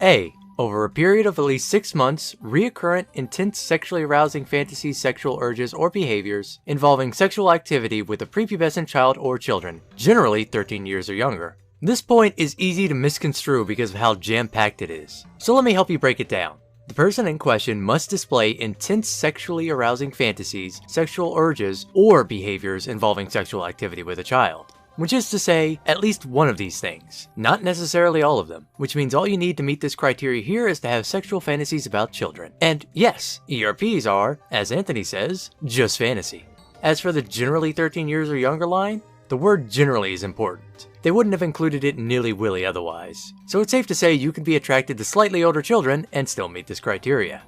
A. Over a period of at least 6 months, reoccurrent, intense sexually arousing fantasies, sexual urges, or behaviors involving sexual activity with a prepubescent child or children, generally 13 years or younger. This point is easy to misconstrue because of how jam-packed it is. So let me help you break it down. The person in question must display intense sexually arousing fantasies, sexual urges, or behaviors involving sexual activity with a child. Which is to say, at least one of these things, not necessarily all of them, which means all you need to meet this criteria here is to have sexual fantasies about children. And yes, ERPs are, as Anthony says, just fantasy. As for the generally 13 years or younger line, the word generally is important. They wouldn't have included it nilly-willy otherwise, so it's safe to say you could be attracted to slightly older children and still meet this criteria.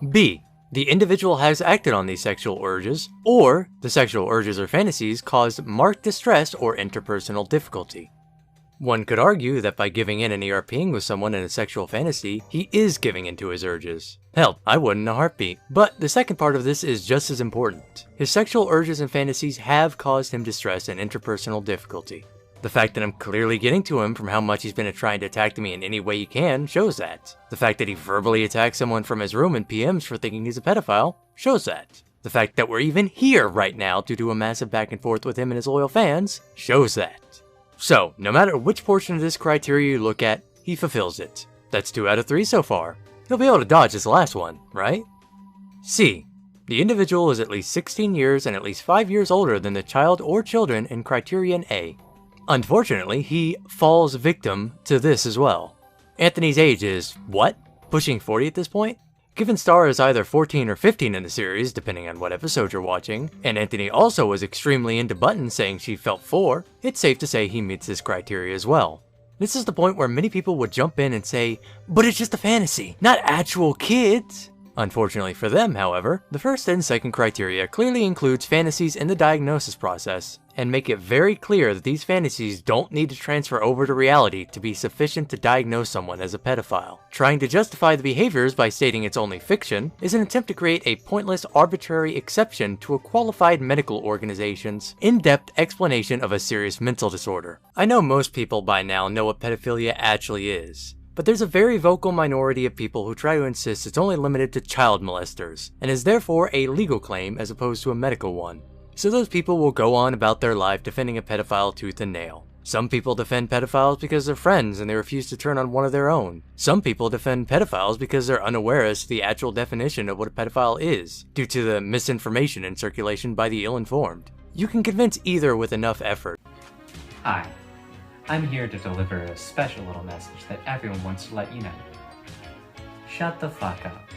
B. The individual has acted on these sexual urges, or the sexual urges or fantasies caused marked distress or interpersonal difficulty. One could argue that by giving in and ERPing with someone in a sexual fantasy, he is giving into his urges. Hell, I would in a heartbeat. But the second part of this is just as important. His sexual urges and fantasies have caused him distress and interpersonal difficulty. The fact that I'm clearly getting to him from how much he's been trying to attack me in any way he can shows that. The fact that he verbally attacked someone from his room in PMs for thinking he's a pedophile shows that. The fact that we're even here right now to do a massive back and forth with him and his loyal fans shows that. So, no matter which portion of this criteria you look at, he fulfills it. That's 2 out of 3 so far. He'll be able to dodge this last one, right? C. The individual is at least 16 years and at least 5 years older than the child or children in criterion A. Unfortunately, he falls victim to this as well. Anthony's age is, what? Pushing 40 at this point? Given Star is either 14 or 15 in the series, depending on what episode you're watching, and Anthony also was extremely into Button saying she felt 4, it's safe to say he meets this criteria as well. This is the point where many people would jump in and say, but it's just a fantasy, not actual kids! Unfortunately for them, however, the first and second criteria clearly includes fantasies in the diagnosis process, and make it very clear that these fantasies don't need to transfer over to reality to be sufficient to diagnose someone as a pedophile. Trying to justify the behaviors by stating it's only fiction is an attempt to create a pointless, arbitrary exception to a qualified medical organization's in-depth explanation of a serious mental disorder. I know most people by now know what pedophilia actually is, but there's a very vocal minority of people who try to insist it's only limited to child molesters, and is therefore a legal claim as opposed to a medical one. So those people will go on about their life defending a pedophile tooth and nail. Some people defend pedophiles because they're friends and they refuse to turn on one of their own. Some people defend pedophiles because they're unaware as to the actual definition of what a pedophile is, due to the misinformation in circulation by the ill-informed. You can convince either with enough effort. Hi. I'm here to deliver a special little message that everyone wants to let you know. Shut the fuck up.